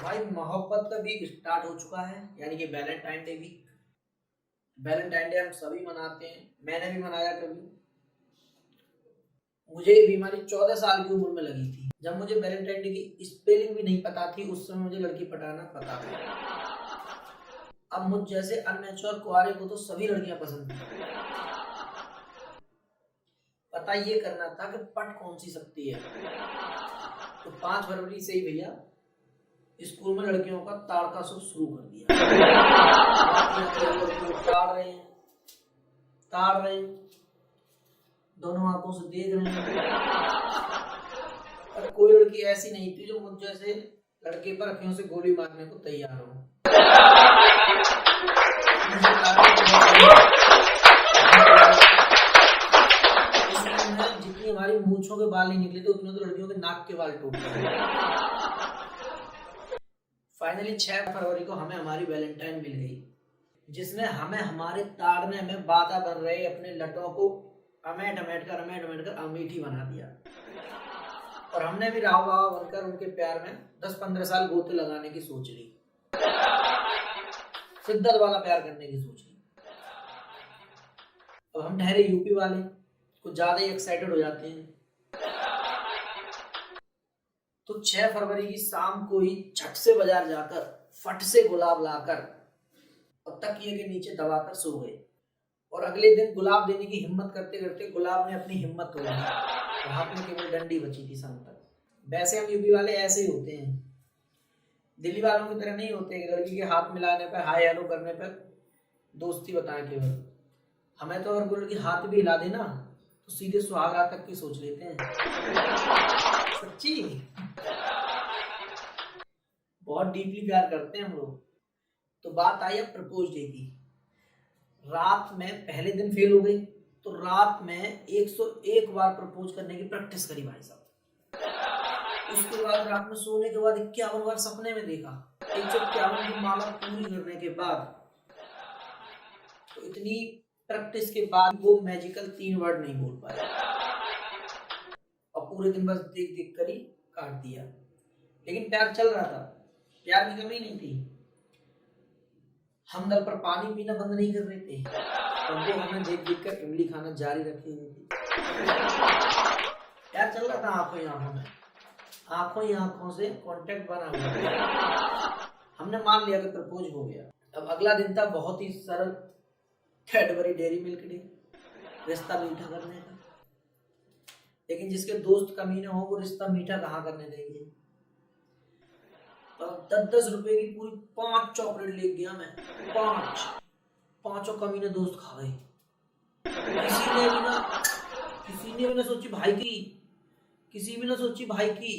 भाई मोहब्बत का वीक स्टार्ट हो चुका है, यानी कि Valentine day week. Valentine day हम सभी मनाते हैं, मैंने भी मनाया कभी। मुझे ये बीमारी 14 साल की उम्र में लगी थी, जब मुझे वैलेंटाइन डे की स्पेलिंग भी नहीं पता थी। उस समय मुझे लड़की पटाना पता था। अब मुझ जैसे अनमेच्योर कुआरे को तो सभी लड़कियां पसंद थी। पता ये करना था कि पट कौन सी सकती है। तो 5 फरवरी से ही भैया स्कूल में लड़कियों का ताड़का शो शुरू कर दिया। ताड़ रहे हैं, दोनों आंखों से देख रहे हैं। और कोई लड़की ऐसी नहीं थी जो मुझ जैसे लड़के पर अखियों से गोली मारने को तैयार हो। जितनी हमारी मूंछों के बाल नहीं निकले थे, उतने तो लड़कियों के नाक के बाल टूट गए। फाइनली 6 फरवरी को हमें हमारी वैलेंटाइन मिल गई, जिसने हमें हमारे ताड़ने में बाधा बन रहे अपने लटों को अमेट कर अमीठी बना दिया। और हमने भी राव बाबा बनकर उनके प्यार में 10-15 साल गोते लगाने की सोच ली, शिद्दत वाला प्यार करने की सोच ली। अब हम ठहरे यूपी वाले, कुछ ज्यादा ही एक्साइटेड हो जाते हैं। तो 6 फरवरी की शाम को ही झट से बाजार जाकर फट से गुलाब लाकर और तकिए के नीचे दबाकर सो गए। और अगले दिन गुलाब देने की हिम्मत करते करते गुलाब ने अपनी हिम्मत तोड़ दी और हाथ में केवल डंडी बची थी शाम तक। वैसे हम यूपी वाले ऐसे ही होते हैं, दिल्ली वालों की तरह नहीं होते कि लड़की के हाथ मिलाने पर, हाय हेलो करने पर दोस्ती बताएं केवल। हमें तो अगर कोई लड़की हाथ भी हिला देना तो सीधे सुहाग रात तक की सोच लेते हैं। सच्ची बहुत डीपली प्यार करते हैं हम लोग। तो बात आई अब प्रपोज डे की। रात में पहले दिन फेल हो गई, तो रात में 101 बार प्रपोज करने की प्रैक्टिस करी भाई साहब। उसके बाद रात में सोने के बाद 51 बार सपने में देखा। 151 की माला पूरी करने के बाद, तो इतनी प्रैक्टिस के बाद वो मैजिकल 3 वर्ड नहीं बोल पाया और पूरे दिन बस देख देख कर ही काट दिया। लेकिन प्यार चल रहा था, प्यार की कमी नहीं थी। हम दल पर पानी पीना बंद नहीं कर रहे थे और वो हमें देख देख कर इमली खाना जारी रखे हुए थे। प्यार चल रहा था आंखों ही आंखों में, आंखों ही आंखों से कांटेक्ट बना हुआ। हमने मान लिया कि प्रपोज हो गया। अब अगला दिन था बहुत ही सरल, कैडबरी डेयरी मिल्क डे, रिश्ता मीठा करने का। लेकिन जिसके दोस्त कमीने हो वो रिश्ता मीठा कहाँ करने देंगे। तो 10-10 रुपए की पूरी 5 चॉकलेट ले गया मैं। 5 कमीने दोस्त खा गए। किसी ने भी ना सोची भाई की, किसी भी ना सोची भाई की,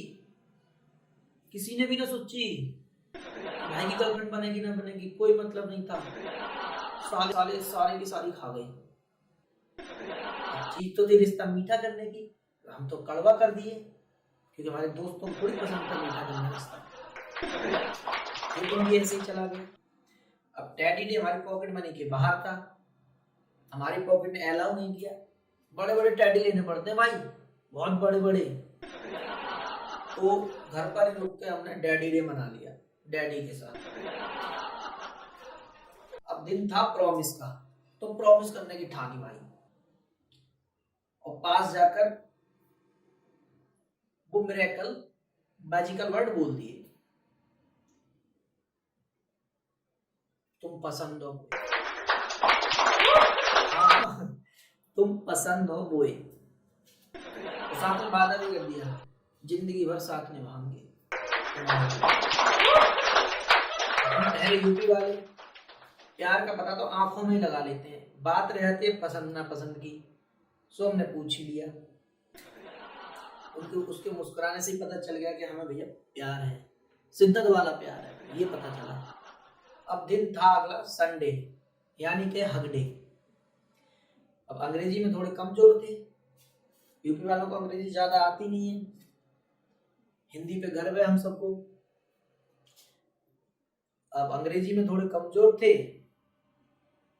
किसी ने भी ना सोची भाई की गर्लफ्रेंड बनेगी ना बनेगी, कोई मतलब नहीं था। सारे की सारी खा गई। चीज तो थी रिश्ता मीठा करने की, हम तो कड़वा कर दिए क्योंकि हमारे दोस्तों को थोड़ी पसंद था मीठा करना रिश्ता। एक दिन भी ऐसे ही चला गया। अब डैडी ने हमारी पॉकेट मनी के बाहर था, हमारी पॉकेट ने अलाउ नहीं किया। बड़े बड़े टैडी लेने पड़ते हैं भाई, बहुत बड़े बड़े। तो घर पर ही रुक के हमने डैडी डे मना लिया डैडी के साथ। अब दिन था प्रॉमिस का, तो प्रॉमिस करने की ठानी भाई और पास जाकर वो मिरेकल मैजिकल वर्ड बोल दिए, तुम पसंद हो। हाँ, तुम पसंद हो बोए। तो साथ में वादा भी कर दिया, जिंदगी भर साथ निभाएंगे। यूपी वाले प्यार का पता तो आंखों में ही लगा लेते हैं। बात रहती है पसंद ना पसंद की, सो हमने पूछ ही लिया। उसके मुस्कुराने से ही पता चल गया कि हमें भैया प्यार है, शिद्दत वाला प्यार है, ये पता चला। अब दिन था अगला संडे, यानी कि हग डे। अब अंग्रेजी में थोड़े कमजोर थे, यूपी वालों को अंग्रेजी ज्यादा आती नहीं है, हिंदी पे गर्व है हम सबको। अब अंग्रेजी में थोड़े कमजोर थे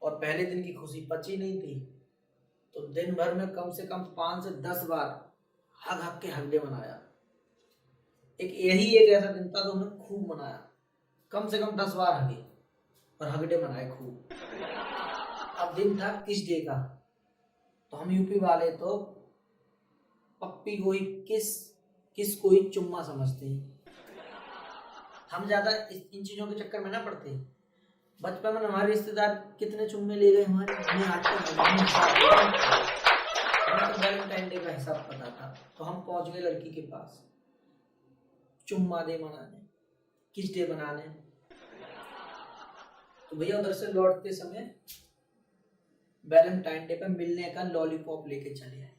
और पहले दिन की खुशी पची नहीं थी, तो दिन भर में कम से कम 5 से 10 बार हग हग के हगडे मनाया। यही एक ऐसा दिन था जो हमने खूब मनाया। कम से कम 10 बार हगे और हगड़े मनाए खूब। अब दिन था किस डे का, तो हम यूपी वाले तो पप्पी को ही किस को ही चुम्मा समझते हैं। हम ज्यादा इन चीजों के चक्कर में ना पड़ते। बचपन में हमारे रिश्तेदार कितने चुम्मे ले गए हमारे, हमें आज तक वैलेंटाइन डे का हिसाब पता था। तो हम पहुंच गए लड़की के पास चुम्मा दे मनाने, किस डे बनाने। तो भैया उधर से लौटते समय वैलेंटाइन डे पे मिलने का लॉलीपॉप लेके चले आए।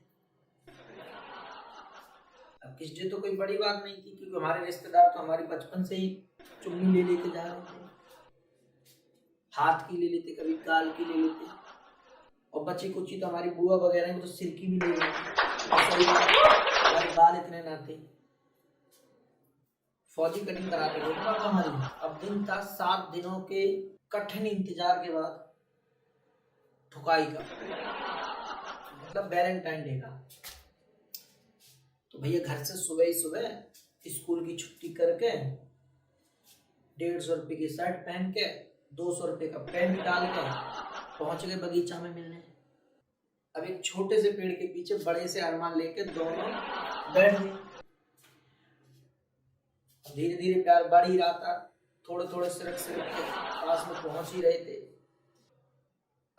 अब किस डे तो कोई बड़ी बात नहीं थी, क्योंकि हमारे रिश्तेदार तो हमारी बचपन से ही चुम्मी ले लेते जा रहे थे। हाथ की ले लेते, कभी गाल की ले लेते, और बच्ची कुची तो हमारी बुआ वगैरह में तो सिर की भी ले लेते। हमारे बाल इतने ना थे, फौजी कटिंग कराते थे पापा हमारी। अब दिन था 7 दिनों के कठिन इंतजार के बाद ठुकाई का, मतलब वैलेंटाइन डे का। तो भैया घर से सुबह ही सुबह स्कूल की छुट्टी करके 150 रुपए की शर्ट पहन के 200 रुपए का पैंट डाल के पहुंच गए बगीचा में मिलने। अब एक छोटे से पेड़ के पीछे बड़े से अरमान लेके दोनों बैठ गए। धीरे धीरे प्यार बढ़ ही रहा था, थोड़े थोड़े सिरक के पास में पहुंच ही रहे थे।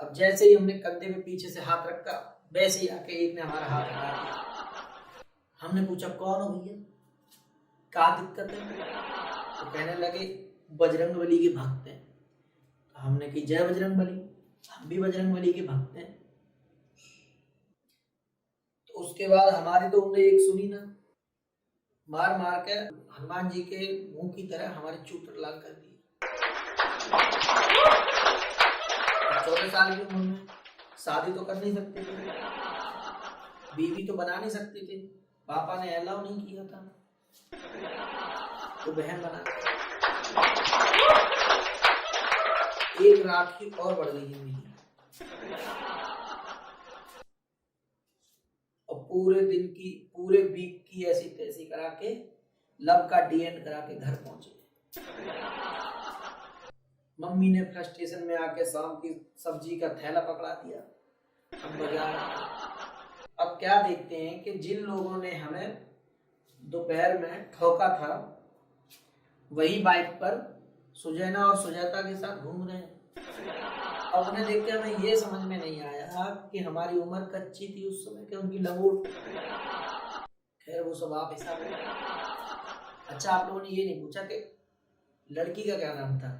अब जैसे ही हमने कंधे पे पीछे से हाथ रखा, वैसे ही आके एक ने हमारा हाथ हटा दिया। हमने पूछा कौन हो भैया, क्या दिक्कत है? तो कहने लगे बजरंग बली के भक्त हैं। तो हमने कही जय बजरंग बली, हम भी बजरंग बली के भक्त हैं। तो उसके बाद हमारी तो उन्हें एक सुनी ना, मार मार के हनुमान जी के मुंह की तरह हमारे चूतर लाल कर दिए। 14 साल की उम्र में शादी तो कर नहीं सकते थे, बीवी तो बना नहीं सकते थे, पापा ने अलाउ नहीं किया था, तो बहन बना। एक रात की और बढ़ गई जिंदगी, और पूरे वीक की ऐसी तैसी करा के लव का डीएंड करा के घर पहुंचे। मम्मी ने फ्रस्ट्रेशन में आके शाम की सब्जी का थैला पकड़ा दिया, हम बाजार। अब क्या देखते हैं कि जिन लोगों ने हमें दोपहर में ठोका था, वही बाइक पर सुजैना और सुजाता के साथ घूम रहे हैं। अब उन्हें देख के हमें ये समझ में नहीं आया कि हमारी उम्र कच्ची थी उस समय, कि उनकी लंगोट। खैर वो सब आप हिसाब में। अच्छा, आप लोगों ने ये नहीं पूछा कि लड़की का क्या नाम था,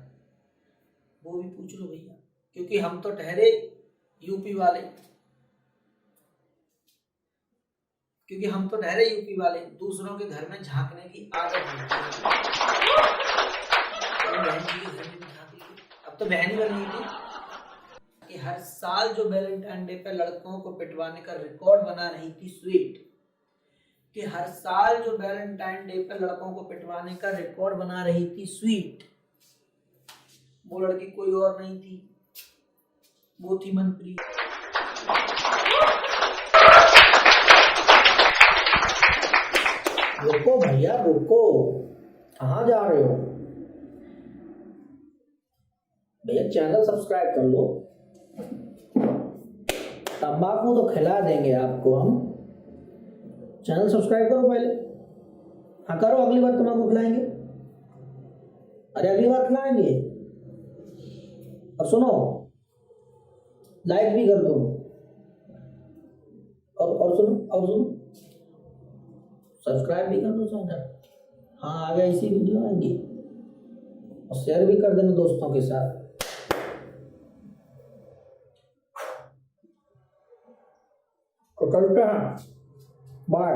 वो भी पूछ लो भैया, क्योंकि हम तो ठहरे यूपी वाले, दूसरों के घर में झांकने की आदत होती है। बहन जी के घर में झांक ली, अब तो बहन ही बन गई थी। कि हर साल जो वैलेंटाइन डे पे लड़कों को पिटवाने का रिकॉर्ड बना रही थी स्वीट, कि हर साल जो वैलेंटाइन डे पे लड़कों को पिटवाने का रिकॉर्ड बना रही थी स्वीट, वो लड़की कोई और नहीं थी, वो थी मनप्रीत। रुको भैया रुको, कहाँ जा रहे हो भैया? चैनल सब्सक्राइब कर लो, तंबाकू तो खिला देंगे आपको हम। चैनल सब्सक्राइब करो पहले। हाँ करो, अगली बार तंबाकू खिलाएंगे। अरे अगली बार खिलाएंगे। और सुनो, लाइक भी कर दो, और सुनो सब्सक्राइब भी कर दो चैनल। हाँ आगे ऐसी वीडियो आएंगी, और शेयर भी कर देना दोस्तों के साथ। तो चलते हैं, बाय।